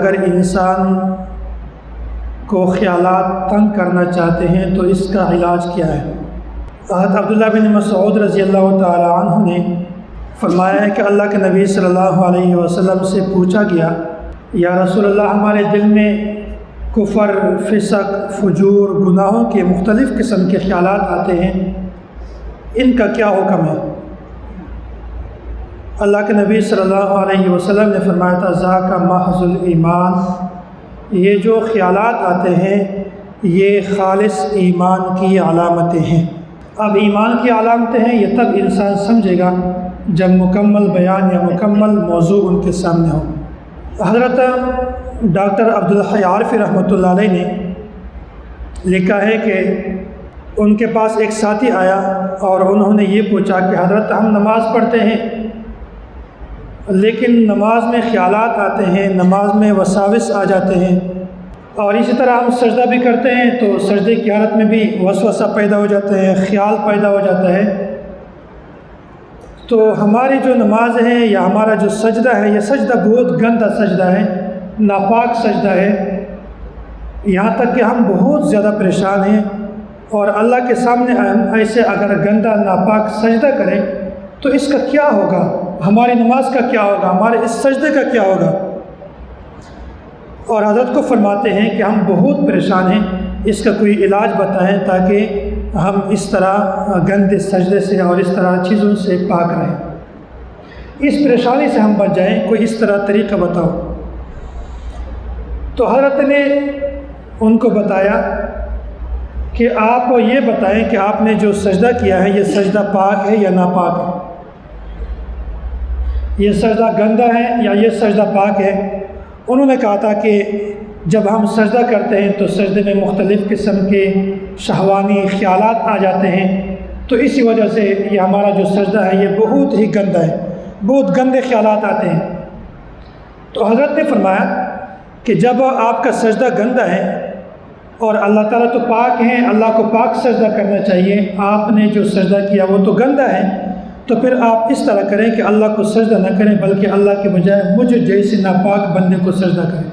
اگر انسان کو خیالات تنگ کرنا چاہتے ہیں تو اس کا علاج کیا ہے؟ حضرت عبداللہ بن مسعود رضی اللہ تعالی عنہ نے فرمایا ہے کہ اللہ کے نبی صلی اللہ علیہ وسلم سے پوچھا گیا، یا رسول اللہ، ہمارے دل میں کفر، فسق، فجور، گناہوں کے مختلف قسم کے خیالات آتے ہیں، ان کا کیا حکم ہے؟ اللہ کے نبی صلی اللہ علیہ وسلم نے فرمایا تھا، ذاک محض الایمان، یہ جو خیالات آتے ہیں یہ خالص ایمان کی علامتیں ہیں۔ اب ایمان کی علامتیں ہیں یہ تب انسان سمجھے گا جب مکمل بیان یا مکمل موضوع ان کے سامنے ہو۔ حضرت ڈاکٹر عبدالحی عارفی رحمۃ اللہ علیہ نے لکھا ہے کہ ان کے پاس ایک ساتھی آیا اور انہوں نے یہ پوچھا کہ حضرت، ہم نماز پڑھتے ہیں لیکن نماز میں خیالات آتے ہیں، نماز میں وساوس آ جاتے ہیں، اور اسی طرح ہم سجدہ بھی کرتے ہیں تو سجدے کی حالت میں بھی وسوسہ پیدا ہو جاتا ہے، خیال پیدا ہو جاتا ہے، تو ہماری جو نماز ہے یا ہمارا جو سجدہ ہے یہ سجدہ بہت گندہ سجدہ ہے، ناپاک سجدہ ہے، یہاں تک کہ ہم بہت زیادہ پریشان ہیں، اور اللہ کے سامنے ہم ایسے اگر گندہ ناپاک سجدہ کریں تو اس کا کیا ہوگا، ہماری نماز کا کیا ہوگا، ہمارے اس سجدے کا کیا ہوگا؟ اور حضرت کو فرماتے ہیں کہ ہم بہت پریشان ہیں، اس کا کوئی علاج بتائیں تاکہ ہم اس طرح گندے سجدے سے اور اس طرح چیزوں سے پاک رہیں، اس پریشانی سے ہم بچ جائیں، کوئی اس طرح طریقہ بتاؤ۔ تو حضرت نے ان کو بتایا کہ آپ یہ بتائیں کہ آپ نے جو سجدہ کیا ہے یہ سجدہ پاک ہے یا ناپاک ہے، یہ سجدہ گندہ ہے یا یہ سجدہ پاک ہے؟ انہوں نے کہا تھا کہ جب ہم سجدہ کرتے ہیں تو سجدے میں مختلف قسم کے شہوانی خیالات آ جاتے ہیں، تو اسی وجہ سے یہ ہمارا جو سجدہ ہے یہ بہت ہی گندہ ہے، بہت گندے خیالات آتے ہیں۔ تو حضرت نے فرمایا کہ جب آپ کا سجدہ گندہ ہے اور اللہ تعالیٰ تو پاک ہیں، اللہ کو پاک سجدہ کرنا چاہیے، آپ نے جو سجدہ کیا وہ تو گندہ ہے، تو پھر آپ اس طرح کریں کہ اللہ کو سجدہ نہ کریں بلکہ اللہ کے بجائے مجھ جیسے ناپاک بندے کو سجدہ کریں۔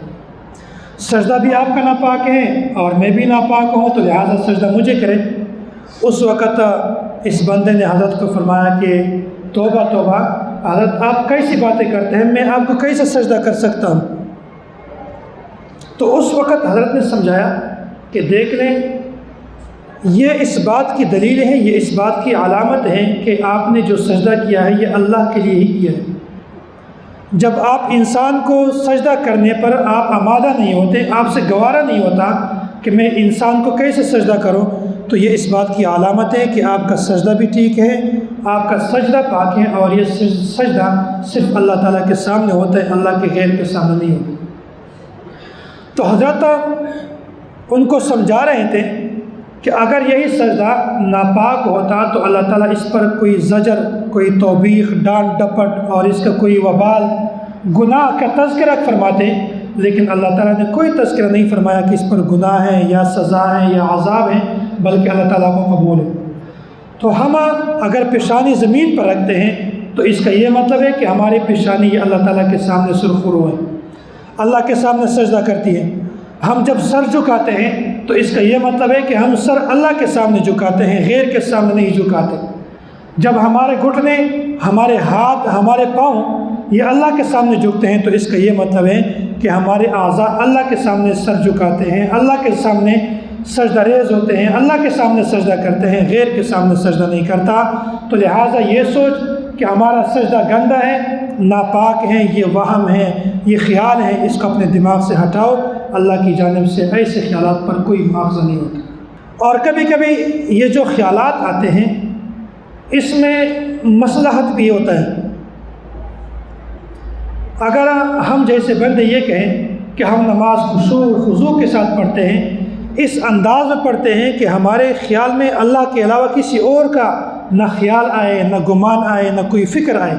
سجدہ بھی آپ کا ناپاک ہے اور میں بھی ناپاک ہوں، تو لہٰذا سجدہ مجھے کریں۔ اس وقت اس بندے نے حضرت کو فرمایا کہ توبہ توبہ، حضرت آپ کیسی باتیں کرتے ہیں، میں آپ کو کیسے سجدہ کر سکتا ہوں؟ تو اس وقت حضرت نے سمجھایا کہ دیکھ لیں، یہ اس بات کی دلیل ہے، یہ اس بات کی علامت ہے کہ آپ نے جو سجدہ کیا ہے یہ اللہ کے لیے ہی کیا ہے۔ جب آپ انسان کو سجدہ کرنے پر آپ آمادہ نہیں ہوتے، آپ سے گوارا نہیں ہوتا کہ میں انسان کو کیسے سجدہ کروں، تو یہ اس بات کی علامت ہے کہ آپ کا سجدہ بھی ٹھیک ہے، آپ کا سجدہ پاک ہے، اور یہ سجدہ صرف اللہ تعالیٰ کے سامنے ہوتا ہے، اللہ کے غیر کے سامنے نہیں ہوتا۔ تو حضرت ان کو سمجھا رہے تھے کہ اگر یہی سجدہ ناپاک ہوتا تو اللہ تعالیٰ اس پر کوئی زجر، کوئی توبیخ، ڈانٹ ڈپٹ اور اس کا کوئی وبال، گناہ کا تذکرہ فرماتے، لیکن اللہ تعالیٰ نے کوئی تذکرہ نہیں فرمایا کہ اس پر گناہ ہے یا سزا ہے یا عذاب ہے، بلکہ اللہ تعالیٰ کو قبول ہے۔ تو ہم اگر پیشانی زمین پر رکھتے ہیں تو اس کا یہ مطلب ہے کہ ہماری پیشانی یہ اللہ تعالیٰ کے سامنے سرخرو ہے، اللہ کے سامنے سجدہ کرتی ہے۔ ہم جب سر جھکاتے ہیں تو اس کا یہ مطلب ہے کہ ہم سر اللہ کے سامنے جھکاتے ہیں، غیر کے سامنے نہیں جھکاتے۔ جب ہمارے گھٹنے، ہمارے ہاتھ، ہمارے پاؤں یہ اللہ کے سامنے جھکتے ہیں تو اس کا یہ مطلب ہے کہ ہمارے اعضاء اللہ کے سامنے سر جھکاتے ہیں، اللہ کے سامنے سجدہ ریز ہوتے ہیں، اللہ کے سامنے سجدہ کرتے ہیں، غیر کے سامنے سجدہ نہیں کرتا۔ تو لہٰذا یہ سوچ کہ ہمارا سجدہ گندہ ہے، ناپاک ہے، یہ وہم ہے، یہ خیال ہے، اس کو اپنے دماغ سے ہٹاؤ۔ اللہ کی جانب سے ایسے خیالات پر کوئی مواخذہ نہیں ہوتا۔ اور کبھی کبھی یہ جو خیالات آتے ہیں اس میں مصلحت بھی ہوتا ہے۔ اگر ہم جیسے بندے یہ کہیں کہ ہم نماز خشوع و خضوع کے ساتھ پڑھتے ہیں، اس انداز میں پڑھتے ہیں کہ ہمارے خیال میں اللہ کے علاوہ کسی اور کا نہ خیال آئے، نہ گمان آئے، نہ کوئی فکر آئے،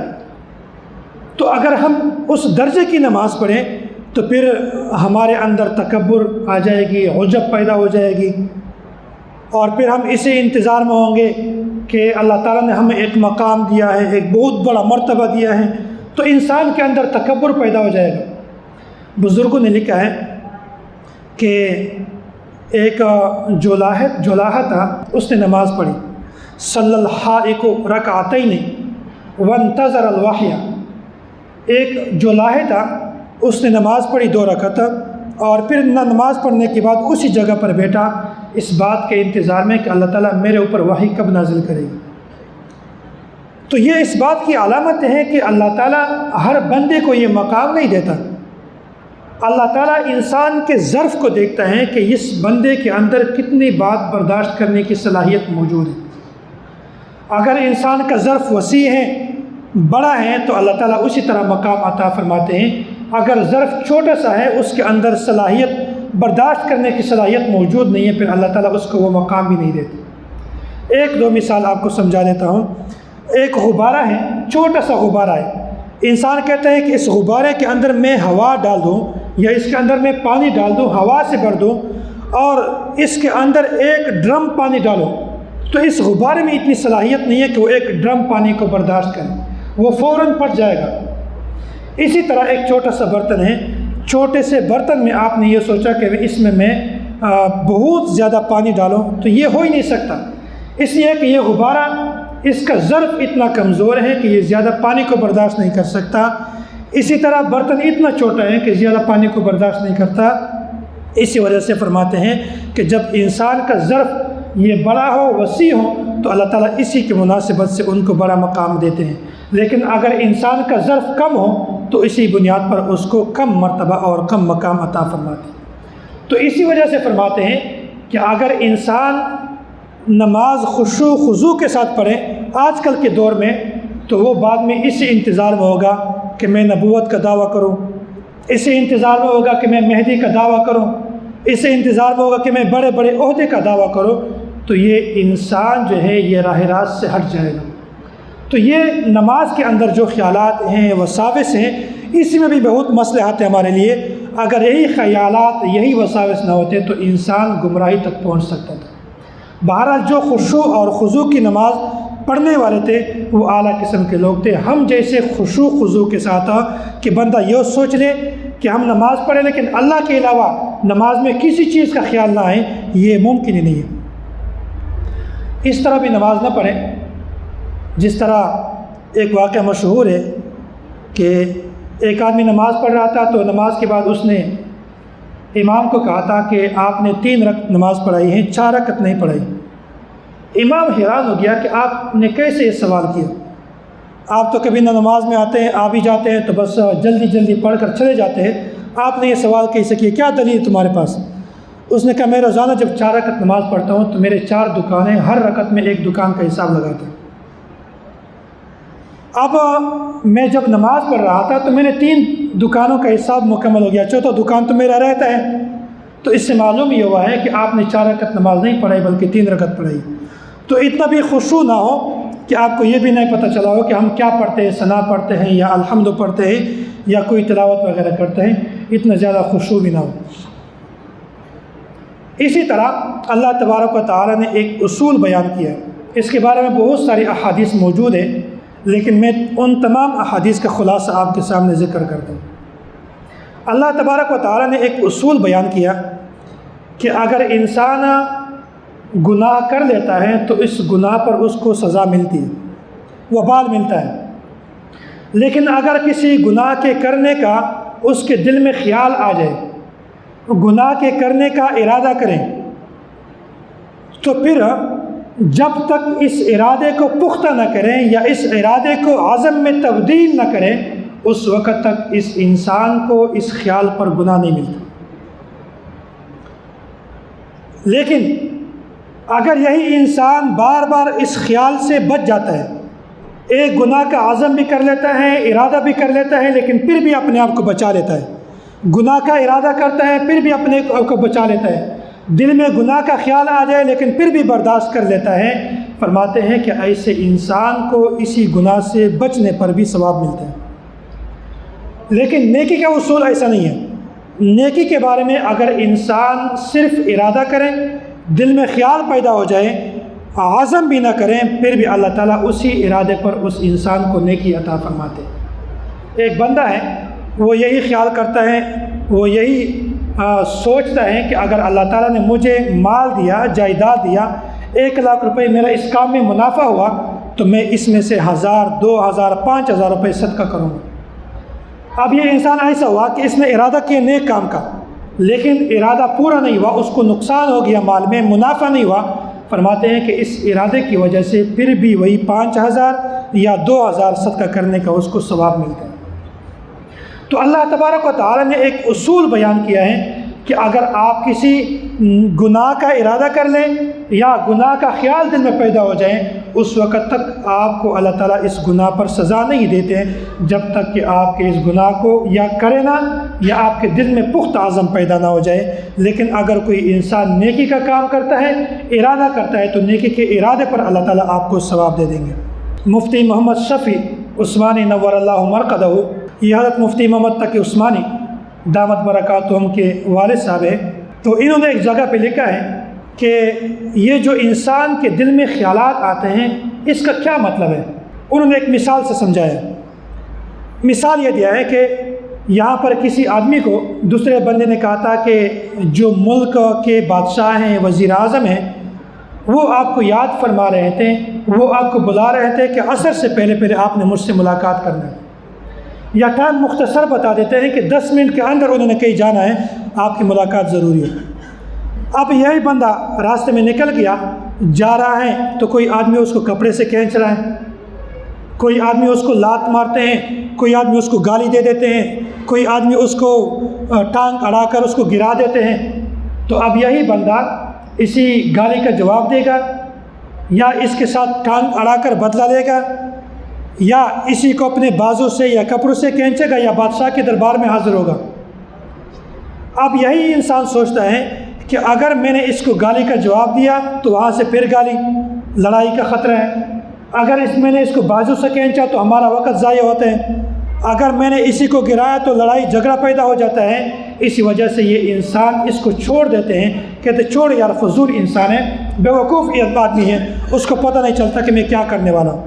تو اگر ہم اس درجے کی نماز پڑھیں تو پھر ہمارے اندر تکبر آ جائے گی، عجب پیدا ہو جائے گی، اور پھر ہم اسی انتظار میں ہوں گے کہ اللہ تعالیٰ نے ہمیں ایک مقام دیا ہے، ایک بہت بڑا مرتبہ دیا ہے، تو انسان کے اندر تکبر پیدا ہو جائے گا۔ بزرگوں نے لکھا ہے کہ ایک جولاہ تھا، اس نے نماز پڑھی، صلی الحائق رکعتین وانتظر الوحی، ایک جولاہ تھا، اس نے نماز پڑھی 2 رکعت اور پھر نماز پڑھنے کے بعد اسی جگہ پر بیٹھا اس بات کے انتظار میں کہ اللہ تعالیٰ میرے اوپر وحی کب نازل کرے گی۔ تو یہ اس بات کی علامت ہے کہ اللہ تعالیٰ ہر بندے کو یہ مقام نہیں دیتا۔ اللہ تعالیٰ انسان کے ظرف کو دیکھتا ہے کہ اس بندے کے اندر کتنی بات برداشت کرنے کی صلاحیت موجود ہے۔ اگر انسان کا ظرف وسیع ہے، بڑا ہے، تو اللہ تعالیٰ اسی طرح مقام عطا فرماتے ہیں۔ اگر ظرف چھوٹا سا ہے، اس کے اندر صلاحیت برداشت کرنے کی صلاحیت موجود نہیں ہے، پھر اللہ تعالیٰ اس کو وہ مقام بھی نہیں دیتے۔ 1-2 مثال آپ کو سمجھا دیتا ہوں۔ ایک غبارہ ہے، چھوٹا سا غبارہ ہے، انسان کہتا ہے کہ اس غبارے کے اندر میں ہوا ڈال دوں یا اس کے اندر میں پانی ڈال دوں، ہوا سے بھر دوں اور اس کے اندر 1 ڈرم پانی ڈالوں، تو اس غبارے میں اتنی صلاحیت نہیں ہے کہ وہ 1 ڈرم پانی کو برداشت کرے، وہ فوراً پھٹ جائے گا۔ اسی طرح ایک چھوٹا سا برتن ہے، چھوٹے سے برتن میں آپ نے یہ سوچا کہ اس میں بہت زیادہ پانی ڈالوں، تو یہ ہو ہی نہیں سکتا، اس لیے کہ یہ غبارہ، اس کا ظرف اتنا کمزور ہے کہ یہ زیادہ پانی کو برداشت نہیں کر سکتا۔ اسی طرح برتن اتنا چھوٹا ہے کہ زیادہ پانی کو برداشت نہیں کرتا۔ اسی وجہ سے فرماتے ہیں کہ جب انسان کا ظرف یہ بڑا ہو، وسیع ہو، تو اللہ تعالیٰ اسی کی مناسبت سے ان کو بڑا مقام دیتے ہیں۔ لیکن اگر انسان کا ظرف کم ہو تو اسی بنیاد پر اس کو کم مرتبہ اور کم مقام عطا فرماتے ہیں۔ تو اسی وجہ سے فرماتے ہیں کہ اگر انسان نماز خشوع خضوع کے ساتھ پڑھے آج کل کے دور میں، تو وہ بعد میں اسی انتظار میں ہوگا کہ میں نبوت کا دعویٰ کروں، اسی انتظار میں ہوگا کہ میں مہدی کا دعویٰ کروں، اسی انتظار میں ہوگا کہ میں بڑے بڑے عہدے کا دعویٰ کروں، تو یہ انسان جو ہے یہ راہ راست سے ہٹ جائے گا۔ تو یہ نماز کے اندر جو خیالات ہیں، وساوس ہیں، اسی میں بھی بہت مصلحت ہے ہمارے لیے۔ اگر یہی خیالات، یہی وساوس نہ ہوتے تو انسان گمراہی تک پہنچ سکتا تھا۔ بہرحال جو خشوع اور خضوع کی نماز پڑھنے والے تھے وہ اعلیٰ قسم کے لوگ تھے۔ ہم جیسے خشوع خضوع کے ساتھ کہ بندہ یہ سوچ لے کہ ہم نماز پڑھیں لیکن اللہ کے علاوہ نماز میں کسی چیز کا خیال نہ آئے، یہ ممکن ہی نہیں ہے۔ اس طرح بھی نماز نہ پڑھیں جس طرح ایک واقعہ مشہور ہے کہ ایک آدمی نماز پڑھ رہا تھا، تو نماز کے بعد اس نے امام کو کہا تھا کہ آپ نے 3 رکعت نماز پڑھائی ہیں، 4 رکعت نہیں پڑھائی۔ امام حیران ہو گیا کہ آپ نے کیسے یہ سوال کیا، آپ تو کبھی نہ نماز میں آتے ہیں، آ بھی جاتے ہیں تو بس جلدی جلدی پڑھ کر چلے جاتے ہیں، آپ نے یہ سوال کیسے کیا، کیا دلیل ہے تمہارے پاس؟ اس نے کہا میں روزانہ جب 4 رکعت نماز پڑھتا ہوں تو میرے 4 دکانیں، ہر رکعت میں 1 دکان کا حساب لگاتا ہوں۔ اب میں جب نماز پڑھ رہا تھا تو میں نے 3 دکانوں کا حساب مکمل ہو گیا، 4تھا دکان تو میرا رہتا ہے۔ تو اس سے معلوم یہ ہوا ہے کہ آپ نے 4 رکعت نماز نہیں پڑھائی بلکہ 3 رکعت پڑھائی۔ تو اتنا بھی خشوع نہ ہو کہ آپ کو یہ بھی نہیں پتہ چلا ہو کہ ہم کیا پڑھتے ہیں، ثنا پڑھتے ہیں یا الحمد پڑھتے ہیں یا کوئی تلاوت وغیرہ کرتے ہیں، اتنا زیادہ خشوع بھی نہ ہو۔ اسی طرح اللہ تبارک و تعالیٰ نے ایک اصول بیان کیا ہے، اس کے بارے میں بہت ساری احادیث موجود ہیں، لیکن میں ان تمام احادیث کا خلاصہ آپ کے سامنے ذکر کرتا ہوں۔ اللہ تبارک و تعالیٰ نے ایک اصول بیان کیا کہ اگر انسان گناہ کر لیتا ہے تو اس گناہ پر اس کو سزا ملتی ہے، وبال ملتا ہے، لیکن اگر کسی گناہ کے کرنے کا اس کے دل میں خیال آ جائے، گناہ کے کرنے کا ارادہ کریں، تو پھر جب تک اس ارادے کو پختہ نہ کریں یا اس ارادے کو عزم میں تبدیل نہ کریں، اس وقت تک اس انسان کو اس خیال پر گناہ نہیں ملتا۔ لیکن اگر یہی انسان بار بار اس خیال سے بچ جاتا ہے، ایک گناہ کا عزم بھی کر لیتا ہے، ارادہ بھی کر لیتا ہے، لیکن پھر بھی اپنے آپ کو بچا لیتا ہے، گناہ کا ارادہ کرتا ہے پھر بھی اپنے آپ کو بچا لیتا ہے، دل میں گناہ کا خیال آ جائے لیکن پھر بھی برداشت کر لیتا ہے، فرماتے ہیں کہ ایسے انسان کو اسی گناہ سے بچنے پر بھی ثواب ملتا ہے۔ لیکن نیکی کا اصول ایسا نہیں ہے۔ نیکی کے بارے میں اگر انسان صرف ارادہ کریں، دل میں خیال پیدا ہو جائے، عزم بھی نہ کریں، پھر بھی اللہ تعالیٰ اسی ارادے پر اس انسان کو نیکی عطا فرماتے ہیں۔ ایک بندہ ہے، وہ یہی خیال کرتا ہے وہ یہی سوچتا ہے کہ اگر اللہ تعالیٰ نے مجھے مال دیا، جائیداد دیا، 1,00,000 روپے میرا اس کام میں منافع ہوا، تو میں اس میں سے 1,000، 2,000، 5,000 روپے صدقہ کروں گا۔ اب یہ انسان ایسا ہوا کہ اس نے ارادہ کیا نیک کام کا، لیکن ارادہ پورا نہیں ہوا، اس کو نقصان ہو گیا، مال میں منافع نہیں ہوا۔ فرماتے ہیں کہ اس ارادے کی وجہ سے پھر بھی وہی 5,000 یا 2,000 صدقہ کرنے کا اس کو ثواب ملتا ہے۔ تو اللہ تبارک و تعالیٰ نے ایک اصول بیان کیا ہے کہ اگر آپ کسی گناہ کا ارادہ کر لیں یا گناہ کا خیال دل میں پیدا ہو جائیں، اس وقت تک آپ کو اللہ تعالیٰ اس گناہ پر سزا نہیں دیتے ہیں، جب تک کہ آپ کے اس گناہ کو یا کرے نہ، یا آپ کے دل میں پختہ عزم پیدا نہ ہو جائے۔ لیکن اگر کوئی انسان نیکی کا کام کرتا ہے، ارادہ کرتا ہے، تو نیکی کے ارادے پر اللہ تعالیٰ آپ کو ثواب دے دیں گے۔ مفتی محمد شفیع عثمانی نور اللہ مرقدہ، یہ حضرت مفتی محمد تقی عثمانی دامت برکاتہم کے والد صاحب ہیں، تو انہوں نے ایک جگہ پہ لکھا ہے کہ یہ جو انسان کے دل میں خیالات آتے ہیں، اس کا کیا مطلب ہے۔ انہوں نے ایک مثال سے سمجھایا۔ مثال یہ دیا ہے کہ یہاں پر کسی آدمی کو دوسرے بندے نے کہا تھا کہ جو ملک کے بادشاہ ہیں، وزیر اعظم ہیں، وہ آپ کو یاد فرما رہے تھے، وہ آپ کو بلا رہے تھے کہ عصر سے پہلے آپ نے مجھ سے ملاقات کرنا ہے، یا ٹائم مختصر بتا دیتے ہیں کہ 10 منٹ کے اندر انہوں نے کہیں جانا ہے، آپ کی ملاقات ضروری ہے۔ اب یہی بندہ راستے میں نکل گیا، جا رہا ہے تو کوئی آدمی اس کو کپڑے سے کھینچ رہا ہے، کوئی آدمی اس کو لات مارتے ہیں، کوئی آدمی اس کو گالی دے دیتے ہیں، کوئی آدمی اس کو ٹانگ اڑا کر اس کو گرا دیتے ہیں۔ تو اب یہی بندہ اسی گالی کا جواب دے گا، یا اس کے ساتھ ٹانگ اڑا کر بدلہ لے گا، یا اسی کو اپنے بازو سے یا کپڑوں سے کھینچے گا، یا بادشاہ کے دربار میں حاضر ہوگا۔ اب یہی انسان سوچتا ہے کہ اگر میں نے اس کو گالی کا جواب دیا تو وہاں سے پھر گالی، لڑائی کا خطرہ ہے۔ اگر میں نے اس کو بازو سے کھینچا تو ہمارا وقت ضائع ہوتا ہے۔ اگر میں نے اسی کو گرایا تو لڑائی جھگڑا پیدا ہو جاتا ہے۔ اسی وجہ سے یہ انسان اس کو چھوڑ دیتے ہیں، کہتے چھوڑ یار، فضول انسان ہے، بیوقوف آدمی ہے، اس کو پتہ نہیں چلتا کہ میں کیا کرنے والا ہوں۔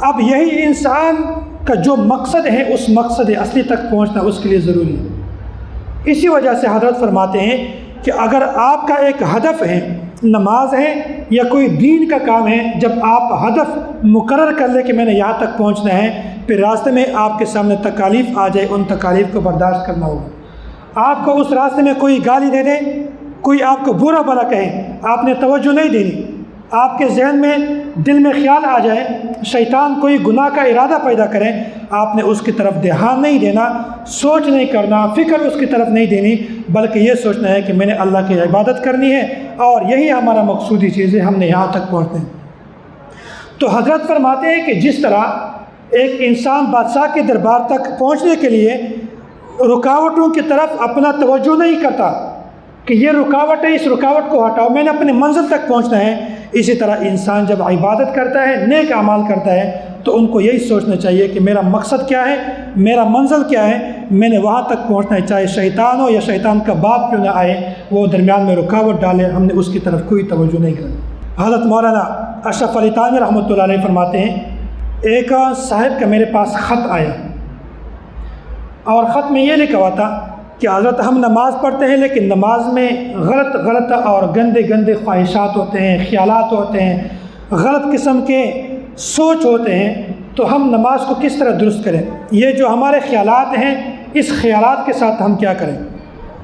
اب یہی انسان کا جو مقصد ہے، اس مقصد اصلی تک پہنچنا اس کے لیے ضروری ہے۔ اسی وجہ سے حضرت فرماتے ہیں کہ اگر آپ کا ایک ہدف ہے، نماز ہے یا کوئی دین کا کام ہے، جب آپ ہدف مقرر کر لیں کہ میں نے یہاں تک پہنچنا ہے، پھر راستے میں آپ کے سامنے تکالیف آ جائے، ان تکالیف کو برداشت کرنا ہوگا۔ آپ کو اس راستے میں کوئی گالی دے دے، کوئی آپ کو برا بھلا کہے، آپ نے توجہ نہیں دینی۔ آپ کے ذہن میں دل میں خیال آ جائے، شیطان کوئی گناہ کا ارادہ پیدا کرے، آپ نے اس کی طرف دھیان نہیں دینا، سوچ نہیں کرنا، فکر اس کی طرف نہیں دینی، بلکہ یہ سوچنا ہے کہ میں نے اللہ کی عبادت کرنی ہے اور یہی ہمارا مقصودی چیز ہے، ہم نے یہاں تک پہنچنا ہے۔ تو حضرت فرماتے ہیں کہ جس طرح ایک انسان بادشاہ کے دربار تک پہنچنے کے لیے رکاوٹوں کی طرف اپنا توجہ نہیں کرتا کہ یہ رکاوٹ ہے، اس رکاوٹ کو ہٹاؤ، میں نے اپنی منزل تک پہنچنا ہے، اسی طرح انسان جب عبادت کرتا ہے، نیک اعمال کرتا ہے، تو ان کو یہی سوچنا چاہیے کہ میرا مقصد کیا ہے، میرا منزل کیا ہے، میں نے وہاں تک پہنچنا ہے، چاہے شیطان ہو یا شیطان کا باپ کیوں نہ آئے، وہ درمیان میں رکاوٹ ڈالے، ہم نے اس کی طرف کوئی توجہ نہیں کرنی۔ حضرت مولانا اشرف علی تھانوی رحمۃ اللہ علیہ فرماتے ہیں، ایک صاحب کا میرے پاس خط آیا، اور خط میں یہ لکھا ہوا تھا کہ حضرت ہم نماز پڑھتے ہیں، لیکن نماز میں غلط اور گندے خواہشات ہوتے ہیں، خیالات ہوتے ہیں، غلط قسم کے سوچ ہوتے ہیں، تو ہم نماز کو کس طرح درست کریں؟ یہ جو ہمارے خیالات ہیں، اس خیالات کے ساتھ ہم کیا کریں؟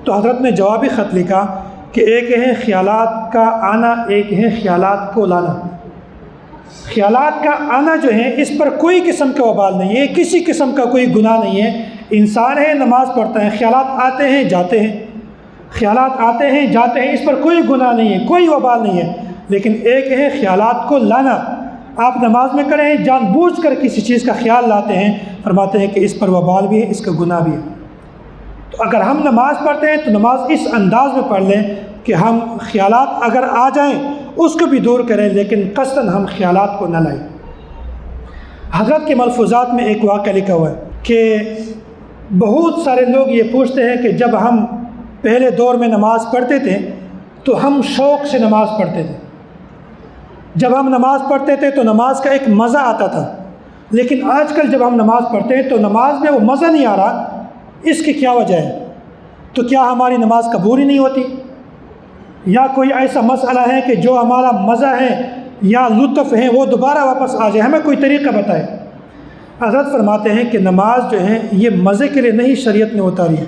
تو حضرت نے جوابی خط لکھا کہ ایک ہے خیالات کا آنا، ایک ہے خیالات کو لانا۔ خیالات کا آنا جو ہے، اس پر کوئی قسم کا وبال نہیں ہے، کسی قسم کا کوئی گناہ نہیں ہے۔ انسان ہے، نماز پڑھتا ہے، خیالات آتے ہیں جاتے ہیں، خیالات آتے ہیں جاتے ہیں، اس پر کوئی گناہ نہیں ہے، کوئی وبال نہیں ہے۔ لیکن ایک ہے خیالات کو لانا، آپ نماز میں کریں، جان بوجھ کر کسی چیز کا خیال لاتے ہیں، فرماتے ہیں کہ اس پر وبال بھی ہے، اس کا گناہ بھی ہے۔ تو اگر ہم نماز پڑھتے ہیں تو نماز اس انداز میں پڑھ لیں کہ ہم خیالات اگر آ جائیں اس کو بھی دور کریں، لیکن قصداً ہم خیالات کو نہ لائیں۔ حضرت کے ملفوظات میں ایک واقعہ لکھا ہوا ہے کہ بہت سارے لوگ یہ پوچھتے ہیں کہ جب ہم پہلے دور میں نماز پڑھتے تھے تو ہم شوق سے نماز پڑھتے تھے، جب ہم نماز پڑھتے تھے تو نماز کا ایک مزہ آتا تھا، لیکن آج کل جب ہم نماز پڑھتے ہیں تو نماز میں وہ مزہ نہیں آ رہا، اس کی کیا وجہ ہے؟ تو کیا ہماری نماز قبول ہی نہیں ہوتی؟ یا کوئی ایسا مسئلہ ہے کہ جو ہمارا مزہ ہے یا لطف ہے وہ دوبارہ واپس آ جائے؟ ہمیں کوئی طریقہ بتائے۔ حضرت فرماتے ہیں کہ نماز جو ہے یہ مزے کے لیے نہیں شریعت نے اتاری ہے۔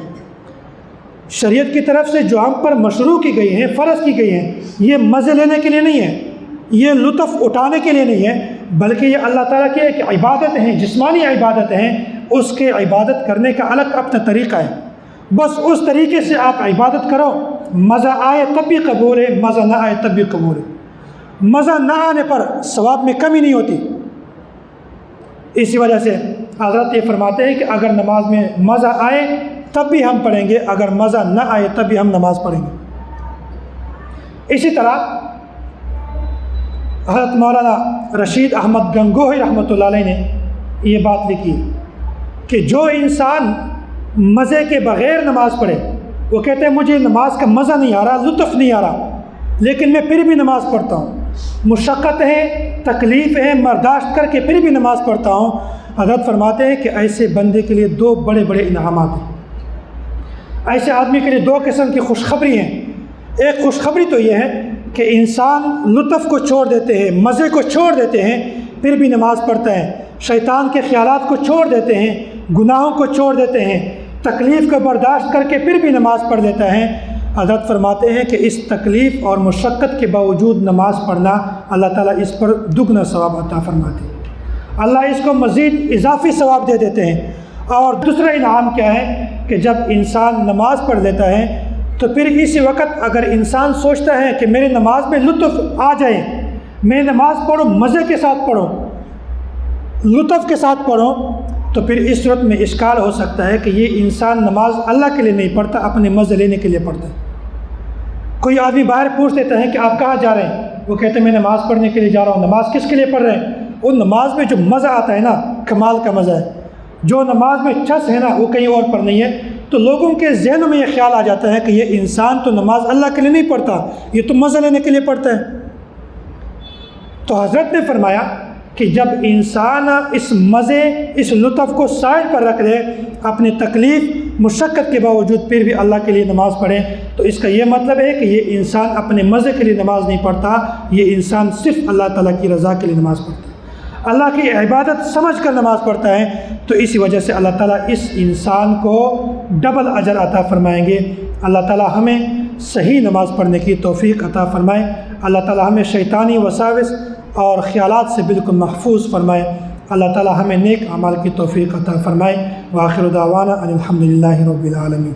شریعت کی طرف سے جو ہم پر مشروع کی گئی ہیں، فرض کی گئی ہیں، یہ مزے لینے کے لیے نہیں ہے، یہ لطف اٹھانے کے لیے نہیں ہے، بلکہ یہ اللہ تعالیٰ کی ایک عبادت ہیں، جسمانی عبادت ہیں، اس کے عبادت کرنے کا الگ اپنا طریقہ ہے۔ بس اس طریقے سے آپ عبادت کرو، مزہ آئے تب بھی قبول ہے، مزہ نہ آئے تب بھی قبول ہے۔ مزہ نہ آنے پر ثواب میں کمی نہیں ہوتی۔ اسی وجہ سے حضرت یہ فرماتے ہیں کہ اگر نماز میں مزہ آئے تب بھی ہم پڑھیں گے، اگر مزہ نہ آئے تب بھی ہم نماز پڑھیں گے۔ اسی طرح حضرت مولانا رشید احمد گنگوہی رحمۃ اللہ علیہ نے یہ بات لکھی کہ جو انسان مزے کے بغیر نماز پڑھے، وہ کہتے ہیں مجھے نماز کا مزہ نہیں آ رہا، لطف نہیں آ رہا، لیکن میں پھر بھی نماز پڑھتا ہوں، مشقت ہے، تکلیف ہے، برداشت کر کے پھر بھی نماز پڑھتا ہوں۔ حضرت فرماتے ہیں کہ ایسے بندے کے لیے دو بڑے بڑے انعامات ہیں۔ ایسے آدمی کے لیے دو قسم کی خوشخبری ہیں۔ ایک خوشخبری تو یہ ہے کہ انسان لطف کو چھوڑ دیتے ہیں، مزے کو چھوڑ دیتے ہیں، پھر بھی نماز پڑھتا ہے، شیطان کے خیالات کو چھوڑ دیتے ہیں، گناہوں کو چھوڑ دیتے ہیں، تکلیف کو برداشت کر کے پھر بھی نماز پڑھ لیتا ہے۔ حضرت فرماتے ہیں کہ اس تکلیف اور مشقت کے باوجود نماز پڑھنا اللہ تعالیٰ اس پر دگنا ثواب عطا فرماتے ہیں، اللہ اس کو مزید اضافی ثواب دے دیتے ہیں۔ اور دوسرا انعام کیا ہے کہ جب انسان نماز پڑھ لیتا ہے تو پھر اسی وقت اگر انسان سوچتا ہے کہ میری نماز میں لطف آ جائے، میں نماز پڑھوں، مزے کے ساتھ پڑھوں، لطف کے ساتھ پڑھوں، تو پھر اس صورت میں اشکال ہو سکتا ہے کہ یہ انسان نماز اللہ کے لیے نہیں پڑھتا، اپنے مزے لینے کے لیے پڑھتا ہے۔ کوئی آدمی باہر پوچھ لیتا ہے کہ آپ کہاں جا رہے ہیں؟ وہ کہتے ہیں میں نماز پڑھنے کے لیے جا رہا ہوں۔ نماز کس کے لیے پڑھ رہے ہیں؟ وہ نماز میں جو مزہ آتا ہے نا، کمال کا مزہ ہے۔ جو نماز میں چس ہے نا، وہ کہیں اور پر نہیں ہے۔ تو لوگوں کے ذہنوں میں یہ خیال آ جاتا ہے کہ یہ انسان تو نماز اللہ کے لیے نہیں پڑھتا، یہ تو مزہ لینے کے لیے پڑھتا ہے۔ تو حضرت نے فرمایا کہ جب انسان اس مزے، اس لطف کو سائڈ پر رکھ دے، اپنی تکلیف مشقت کے باوجود پھر بھی اللہ کے لیے نماز پڑھے، تو اس کا یہ مطلب ہے کہ یہ انسان اپنے مزے کے لیے نماز نہیں پڑھتا، یہ انسان صرف اللہ تعالیٰ کی رضا کے لیے نماز پڑھتا ہے، اللہ کی عبادت سمجھ کر نماز پڑھتا ہے۔ تو اسی وجہ سے اللہ تعالیٰ اس انسان کو ڈبل اجر عطا فرمائیں گے۔ اللہ تعالیٰ ہمیں صحیح نماز پڑھنے کی توفیق عطا فرمائے، اللہ تعالیٰ ہمیں شیطانی وساوس اور خیالات سے بالکل محفوظ فرمائے، اللہ تعالیٰ ہمیں نیک اعمال کی توفیق عطا فرمائے۔ وآخر دعوانا ان الحمد للہ رب العالمین۔